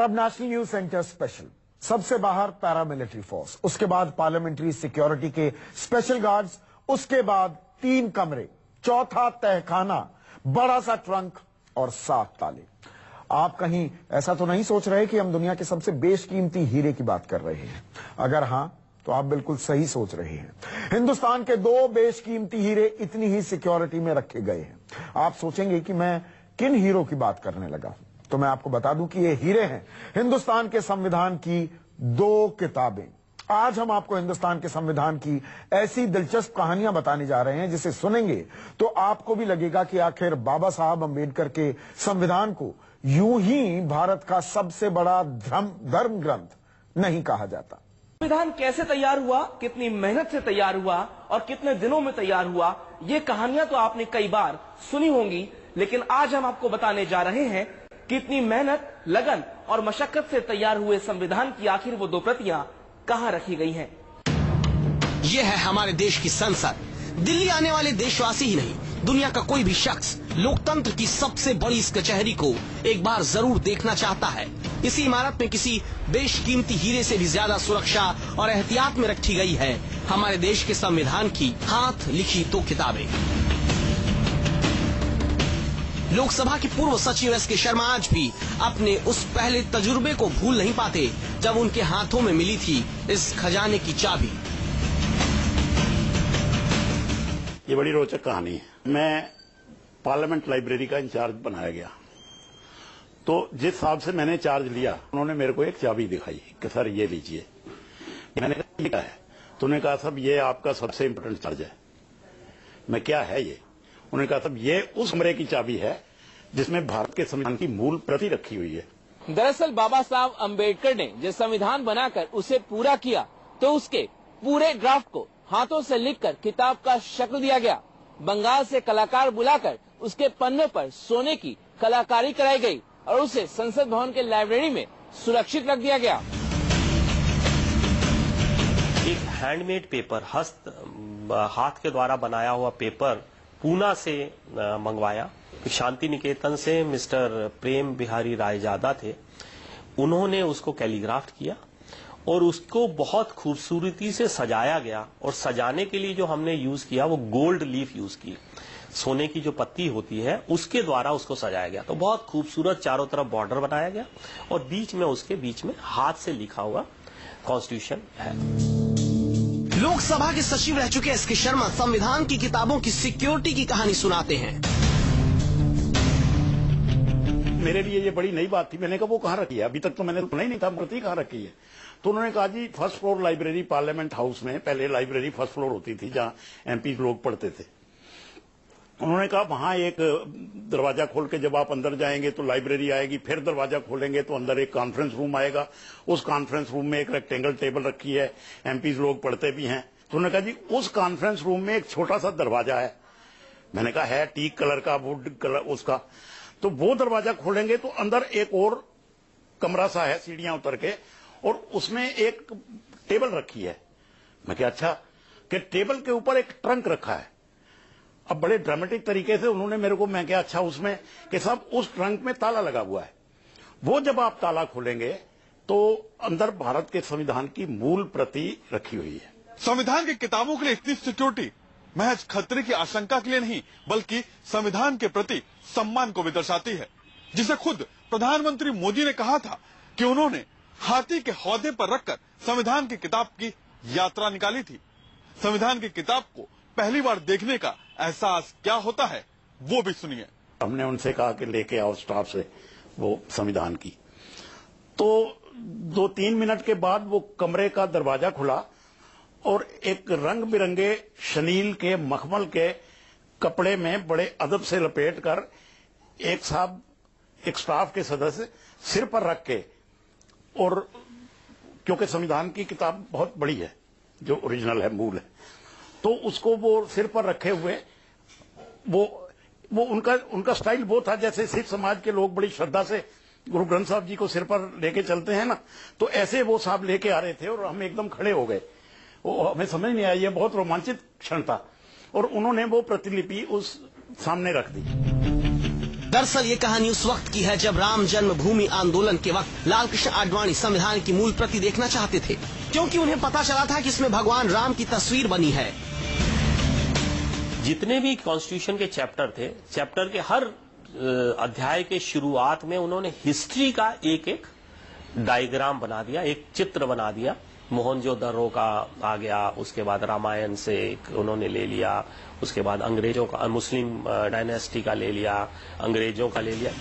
अब national news centre special. सबसे बाहर पैरामिलिट्री फोर्स, उसके बाद पार्लियामेंट्री सिक्योरिटी के स्पेशल गार्ड्स, उसके बाद 3 कमरे, चौथा तहखाना, बड़ा सा ट्रंक और 7 ताले। आप कहीं ऐसा तो नहीं सोच रहे कि हम दुनिया के सबसे बेशकीमती हीरे की बात कर रहे हैं? अगर हां तो आप बिल्कुल सही सोच रहे हैं। हिंदुस्तान के 2 बेशकीमती हीरे इतनी ही सिक्योरिटी में रखे गए हैं। आप सोचेंगे कि मैं किन हीरो की बात करने लगा हूं, तो मैं आपको बता दूं कि ये हीरे हैं हिंदुस्तान के संविधान की 2 किताबें। आज हम आपको हिंदुस्तान के संविधान की ऐसी दिलचस्प कहानियां बताने जा रहे हैं जिसे सुनेंगे तो आपको भी लगेगा कि आखिर बाबा साहब अंबेडकर के संविधान को यूं ही भारत का सबसे बड़ा धर्म ग्रंथ नहीं कहा जाता। संविधान कैसे तैयार हुआ, कितनी मेहनत से तैयार हुआ और कितने दिनों में तैयार हुआ, ये कहानियां तो आपने कई बार सुनी होंगी, लेकिन आज हम आपको बताने जा रहे हैं कि इतनी मेहनत, लगन और मशक्कत से तैयार हुए संविधान की आखिर वो 2 प्रतियां कहां रखी गई हैं। ये है हमारे देश की संसद। दिल्ली आने वाले देशवासी ही नहीं, दुनिया का कोई भी शख्स लोकतंत्र की सबसे बड़ी इस कचहरी को एक बार जरूर देखना चाहता है। इसी इमारत में किसी बेशकीमती हीरे से भी ज्यादा सुरक्षा और एहतियात में रखी गई है हमारे देश के संविधान की हाथ लिखी 2 किताबें। लोकसभा के पूर्व सचिव एस के शर्मा आज भी अपने उस पहले तजुर्बे को भूल नहीं पाते जब उनके हाथों में मिली थी इस खजाने की चाबी। ये बड़ी रोचक कहानी है। मैं पार्लियामेंट लाइब्रेरी का इंचार्ज बनाया गया, तो जिस साहब से मैंने चार्ज लिया उन्होंने मेरे को एक चाबी दिखाई कि सर ये लीजिए। मैंने कहा क्या है? तो उन्होंने कहा साहब ये आपका सबसे इम्पोर्टेंट चार्ज है। मैं क्या है ये? उन्होंने कहा साहब ये उस कमरे की चाबी है जिसमें भारत के संविधान की मूल प्रति रखी हुई है। दरअसल बाबा साहब अंबेडकर ने जब संविधान बनाकर उसे पूरा किया तो उसके पूरे ड्राफ्ट को हाथों से लिखकर किताब का शक्ल दिया गया। बंगाल से कलाकार बुलाकर उसके पन्नों पर सोने की कलाकारी कराई गई और उसे संसद भवन के लाइब्रेरी में सुरक्षित रख दिया गया। एक हैंडमेड पेपर, हाथ के द्वारा बनाया हुआ पेपर पूना से मंगवाया। शांति निकेतन से मिस्टर प्रेम बिहारी रायजादा थे, उन्होंने उसको कैलीग्राफ्ट किया और उसको बहुत खूबसूरती से सजाया गया। और सजाने के लिए जो हमने यूज किया वो गोल्ड लीफ यूज की, सोने की जो पत्ती होती है उसके द्वारा उसको सजाया गया। तो बहुत खूबसूरत चारों तरफ बॉर्डर बनाया गया और उसके बीच में हाथ से लिखा हुआ कॉन्स्टिट्यूशन है। लोकसभा के सचिव रह चुके एस के शर्मा संविधान की किताबों की सिक्योरिटी की कहानी सुनाते हैं। मेरे लिए ये बड़ी नई बात थी। मैंने कहा वो कहाँ रखी है? अभी तक तो मैंने सुना ही नहीं था प्रति कहाँ रखी है। तो उन्होंने कहा जी first floor library parliament house में, पहले लाइब्रेरी फर्स्ट फ्लोर होती थी जहाँ एमपी लोग पढ़ते थे। उन्होंने कहा वहां एक दरवाजा खोल के जब आप अंदर जाएंगे तो लाइब्रेरी आएगी, फिर दरवाजा खोलेंगे तो अंदर एक कॉन्फ्रेंस रूम आएगा। उस कॉन्फ्रेंस रूम में एक रेक्टेंगल टेबल रखी है, एमपीज लोग पढ़ते भी हैं। तो उन्होंने कहा जी उस कॉन्फ्रेंस रूम में एक छोटा सा दरवाजा है। मैंने कहा है टीक कलर का, वुड कलर उसका। तो वो दरवाजा खोलेंगे तो अंदर एक और कमरा सा है सीढ़ियां उतर के, और उसमें एक टेबल रखी है। मैं क्या अच्छा कि टेबल के ऊपर एक ट्रंक रखा है। अब बड़े ड्रामेटिक तरीके से उन्होंने मेरे को, मैं क्या अच्छा उसमें कि साहब उस ट्रंक में ताला लगा हुआ है, वो जब आप ताला खोलेंगे तो अंदर भारत के संविधान की मूल प्रति रखी हुई है। संविधान की किताबों के लिए इतनी सिक्योरिटी महज खतरे की आशंका के लिए नहीं बल्कि संविधान के प्रति सम्मान को भी दर्शाती है, जिसे खुद प्रधानमंत्री मोदी ने कहा था कि उन्होंने हाथी के हौदे पर रखकर संविधान की किताब की यात्रा निकाली थी। संविधान की किताब को पहली बार देखने का एहसास क्या होता है वो भी सुनिए। हमने उनसे कहा कि लेके आओ स्टाफ से वो संविधान की, तो 2-3 मिनट के बाद वो कमरे का दरवाजा खुला और एक रंग बिरंगे शनील के मखमल के कपड़े में बड़े अदब से लपेट कर एक साहब, एक स्टाफ के सदस्य सिर पर रख के, और क्योंकि संविधान की किताब बहुत बड़ी है जो ओरिजिनल है, मूल है, तो उसको वो सिर पर रखे हुए, वो उनका स्टाइल वो था जैसे सिख समाज के लोग बड़ी श्रद्धा से गुरु ग्रंथ साहब जी को सिर पर लेके चलते हैं ना, तो ऐसे वो साहब लेके आ रहे थे और हम एकदम खड़े हो गए। वो हमें समझ नहीं आया, ये बहुत रोमांचित क्षण था और उन्होंने वो प्रतिलिपि उस सामने रख दी। दरअसल ये कहानी उस वक्त की है जब राम जन्मभूमि आंदोलन के वक्त लाल कृष्ण आडवाणी संविधान की मूल प्रति देखना चाहते थे, क्योंकि उन्हें पता चला था कि इसमें भगवान राम की तस्वीर बनी है। जितने भी कॉन्स्टिट्यूशन के चैप्टर थे, चैप्टर के हर अध्याय के शुरुआत में उन्होंने हिस्ट्री का एक एक डायग्राम बना दिया, एक चित्र बना दिया। मोहनजोदड़ो का आ गया, उसके बाद रामायण से एक उन्होंने ले लिया, उसके बाद अंग्रेजों का, मुस्लिम डायनेस्टी का ले लिया, अंग्रेजों का ले लिया।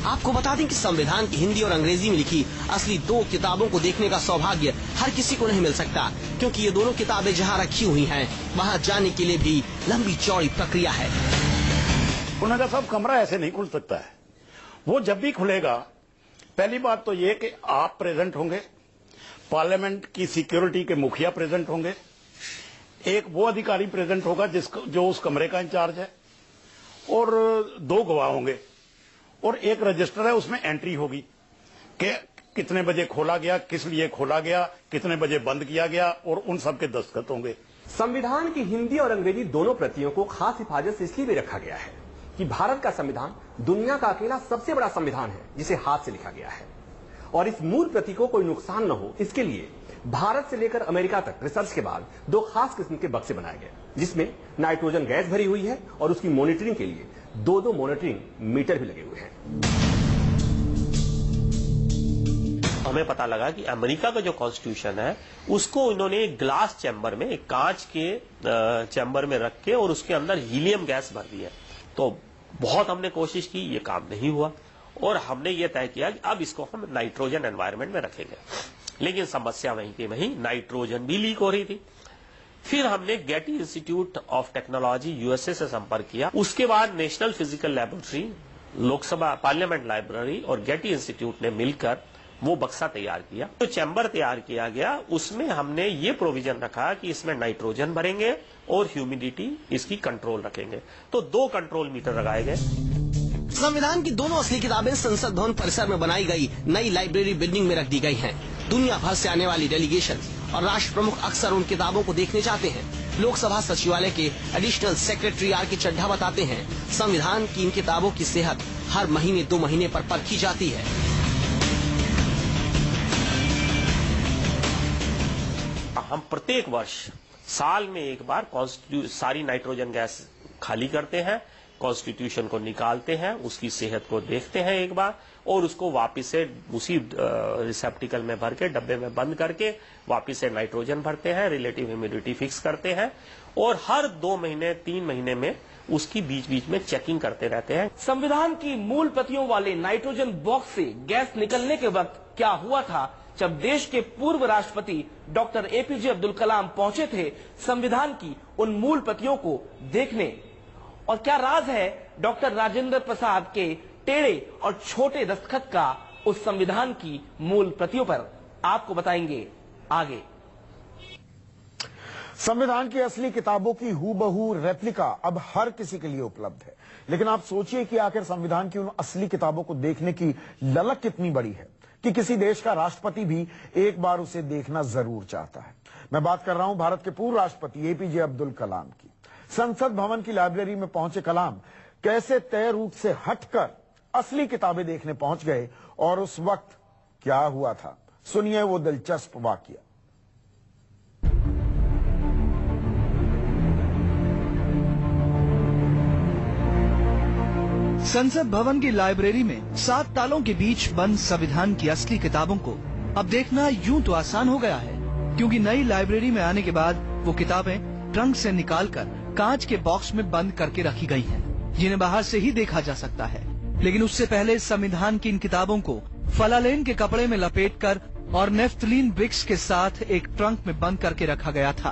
आपको बता दें कि संविधान की हिंदी और अंग्रेजी में लिखी असली 2 किताबों को देखने का सौभाग्य हर किसी को नहीं मिल सकता, क्योंकि ये दोनों किताबें जहां रखी हुई हैं, वहां जाने के लिए भी लंबी चौड़ी प्रक्रिया है। उन्होंने कहा साहब कमरा ऐसे नहीं खुल सकता है, वो जब भी खुलेगा पहली बात तो ये कि आप प्रेजेंट होंगे, पार्लियामेंट की सिक्योरिटी के मुखिया प्रेजेंट होंगे, एक वो अधिकारी प्रेजेंट होगा जो उस कमरे का इंचार्ज है, और 2 गवाह होंगे, और एक रजिस्टर है, उसमें एंट्री होगी कि कितने बजे खोला गया, किस लिए खोला गया, कितने बजे बंद किया गया, और उन सब के दस्तखत होंगे। संविधान की हिंदी और अंग्रेजी दोनों प्रतियों को खास हिफाजत से इसलिए भी रखा गया है कि भारत का संविधान दुनिया का अकेला सबसे बड़ा संविधान है जिसे हाथ से लिखा गया है, और इस मूल प्रति को कोई नुकसान न हो, इसके लिए भारत से लेकर अमेरिका तक रिसर्च के बाद 2 खास किस्म के बक्से बनाए गए, जिसमें नाइट्रोजन गैस भरी हुई है और उसकी मॉनिटरिंग के लिए 2 मॉनिटरिंग मीटर भी लगे हुए हैं। हमें पता लगा कि अमेरिका का जो कॉन्स्टिट्यूशन है उसको इन्होंने एक ग्लास चैम्बर में, एक कांच के चैम्बर में रख के और उसके अंदर हीलियम गैस भर दी है। तो बहुत हमने कोशिश की, ये काम नहीं हुआ, और हमने ये तय किया कि अब इसको हम नाइट्रोजन एनवायरनमेंट में रखेंगे। लेकिन समस्या वहीं की वहीं, नाइट्रोजन भी लीक हो रही थी। फिर हमने Getty institute of technology USA से संपर्क किया। उसके बाद national physical laboratory, Lok Sabha parliament library और गेटी इंस्टीट्यूट ने मिलकर वो बक्सा तैयार किया। जो चैम्बर तैयार किया गया उसमें हमने ये प्रोविजन रखा कि इसमें नाइट्रोजन भरेंगे और ह्यूमिडिटी इसकी कंट्रोल रखेंगे। तो 2 कंट्रोल मीटर लगाए गए। संविधान की दोनों असली किताबें संसद भवन परिसर में बनाई गई नई लाइब्रेरी बिल्डिंग में रख दी गई हैं। दुनिया भर से आने वाली डेलीगेशन और राष्ट्र प्रमुख अक्सर उन किताबों को देखने जाते हैं। लोकसभा सचिवालय के एडिशनल सेक्रेटरी R.K. चड्ढा बताते हैं, संविधान की इन किताबों की सेहत हर महीने 2 महीने पर परखी जाती है। हम प्रत्येक वर्ष साल में एक बार सारी नाइट्रोजन गैस खाली करते हैं, कॉन्स्टिट्यूशन को निकालते हैं, उसकी सेहत को देखते हैं एक बार, और उसको वापस से उसी रिसेप्टिकल में भर के, डब्बे में बंद करके वापस से नाइट्रोजन भरते हैं, रिलेटिव ह्यूमिडिटी फिक्स करते हैं, और हर 2 महीने 3 महीने में उसकी बीच बीच में चेकिंग करते रहते हैं। संविधान की मूल प्रतियों वाले नाइट्रोजन बॉक्स से गैस निकलने के वक्त क्या हुआ था जब देश के पूर्व राष्ट्रपति डॉक्टर APJ अब्दुल कलाम पहुंचे थे संविधान की उन मूल प्रतियों को देखने, और क्या राज है डॉक्टर राजेंद्र प्रसाद के टेढ़े और छोटे दस्तखत का उस संविधान की मूल प्रतियों पर, आपको बताएंगे आगे। संविधान की असली किताबों की हूबहू रेप्लिका अब हर किसी के लिए उपलब्ध है, लेकिन आप सोचिए कि आखिर संविधान की उन असली किताबों को देखने की ललक कितनी बड़ी है कि किसी देश का राष्ट्रपति भी एक बार उसे देखना जरूर चाहता है। मैं बात कर रहा हूं भारत के पूर्व राष्ट्रपति APJ अब्दुल कलाम की। संसद भवन की लाइब्रेरी में पहुंचे कलाम कैसे तय रूट से हटकर असली किताबें देखने पहुंच गए, और उस वक्त क्या हुआ था, सुनिए वो दिलचस्प वाकया। संसद भवन की लाइब्रेरी में 7 तालों के बीच बंद संविधान की असली किताबों को अब देखना यूं तो आसान हो गया है, क्योंकि नई लाइब्रेरी में आने के बाद वो किताबें ट्रंक से निकालकर कांच के बॉक्स में बंद करके रखी गई हैं, जिन्हें बाहर से ही देखा जा सकता है। लेकिन उससे पहले संविधान की इन किताबों को फलालेन के कपड़े में लपेटकर और नेफ्थलीन ब्रिक्स के साथ एक ट्रंक में बंद करके रखा गया था।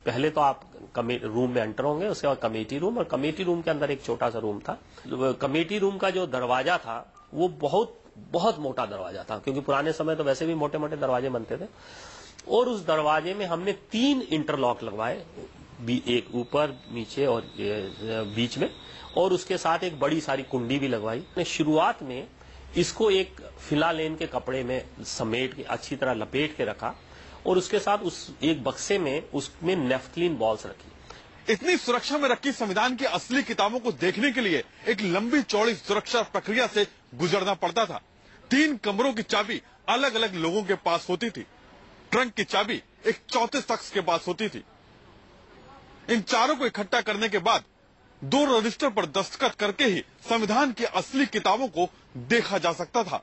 पहले तो आप रूम में एंटर होंगे, उसके बाद कमेटी रूम, और कमेटी रूम के अंदर एक छोटा सा रूम था। कमेटी रूम का जो दरवाजा था वो बहुत मोटा दरवाजा था, क्योंकि पुराने समय तो वैसे भी मोटे मोटे दरवाजे बनते थे, और उस दरवाजे में हमने 3 इंटरलॉक लगवाए, एक ऊपर, नीचे और बीच में, और उसके साथ एक बड़ी सारी कुंडी भी लगवाई। शुरुआत में इसको एक फिलालेन के कपड़े में समेट के अच्छी तरह लपेट के रखा, और उसके साथ उस एक बक्से में उसमें नेफ्थलीन बॉल्स रखी। इतनी सुरक्षा में रखी संविधान की असली किताबों को देखने के लिए एक लंबी चौड़ी सुरक्षा प्रक्रिया से गुजरना पड़ता था। 3 कमरों की चाबी अलग अलग लोगों के पास होती थी। ट्रंक की चाबी एक चौथे शख्स के पास होती थी। इन चारों को इकट्ठा करने के बाद 2 रजिस्टर पर दस्तखत करके ही संविधान की असली किताबों को देखा जा सकता था।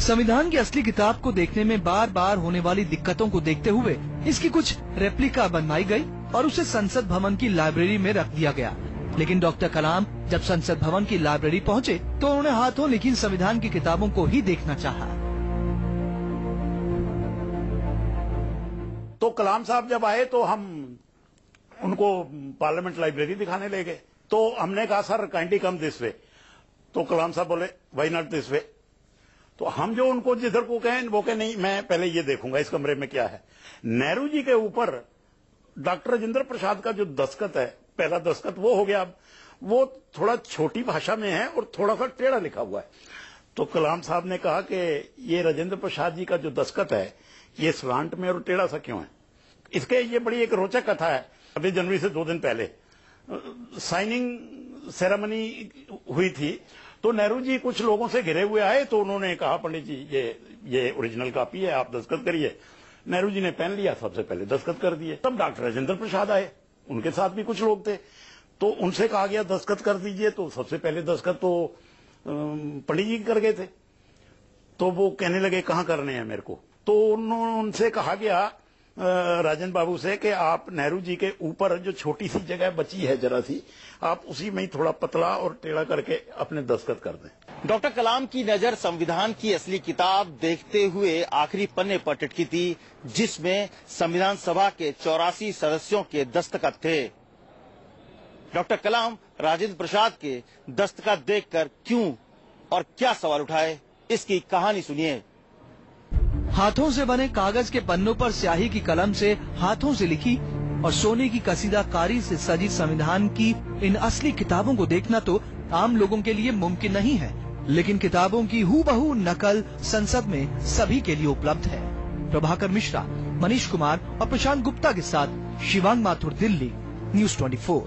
संविधान की असली किताब को देखने में बार बार होने वाली दिक्कतों को देखते हुए इसकी कुछ रेप्लिका बनवाई गई और उसे संसद भवन की लाइब्रेरी में रख दिया गया। लेकिन डॉक्टर कलाम जब संसद भवन की लाइब्रेरी पहुंचे तो उन्होंने हाथों लिखी संविधान की किताबों को ही देखना चाहा। तो कलाम साहब जब आए तो हम उनको पार्लियामेंट लाइब्रेरी दिखाने ले गए। तो हमने कहा sir kindly come this way. तो कलाम साहब बोले व्हाई नॉट दिस वे। तो हम जो उनको जिधर को कहें वो कहे नहीं मैं पहले ये देखूंगा इस कमरे में क्या है। नेहरू जी के ऊपर डॉक्टर राजेंद्र प्रसाद का जो दस्तखत है, पहला दस्तखत वो हो गया। वो थोड़ा छोटी भाषा में है और थोड़ा सा टेढ़ा लिखा हुआ है। तो कलाम साहब ने कहा कि ये राजेंद्र प्रसाद जी का जो दस्तखत है ये स्लांट में और टेढ़ा सा क्यों है। इसके ये बड़ी एक रोचक कथा है। अभी जनवरी से 2 दिन पहले साइनिंग सेरेमनी हुई थी तो नेहरू जी कुछ लोगों से घिरे हुए आए। तो उन्होंने कहा पंडित जी ये ओरिजिनल कॉपी है, आप दस्तखत करिए। नेहरू जी ने पेन लिया, सबसे पहले दस्तखत कर दिए। तब डॉक्टर राजेंद्र प्रसाद आए, उनके साथ भी कुछ लोग थे। तो उनसे कहा गया दस्तखत कर दीजिए। तो सबसे पहले दस्तखत तो पंडित जी कर गए थे। तो वो कहने लगे कहाँ करने हैं मेरे को। तो उनसे कहा गया राजन बाबू से कि आप नेहरू जी के ऊपर जो छोटी सी जगह बची है जरा सी, आप उसी में ही थोड़ा पतला और टेढ़ा करके अपने दस्तखत कर दें। डॉक्टर कलाम की नजर संविधान की असली किताब देखते हुए आखिरी पन्ने पर टिकी थी जिसमें संविधान सभा के 84 सदस्यों के दस्तखत थे। डॉक्टर कलाम राजेंद्र प्रसाद के दस्तखत देखकर क्यों और क्या सवाल उठाए, इसकी कहानी सुनिए। हाथों से बने कागज के पन्नों पर स्याही की कलम से हाथों से लिखी और सोने की कसीदाकारी से सजी संविधान की इन असली किताबों को देखना तो आम लोगों के लिए मुमकिन नहीं है, लेकिन किताबों की हूबहू नकल संसद में सभी के लिए उपलब्ध है। प्रभाकर मिश्रा, मनीष कुमार और प्रशांत गुप्ता के साथ शिवांग माथुर, दिल्ली, न्यूज़ 24।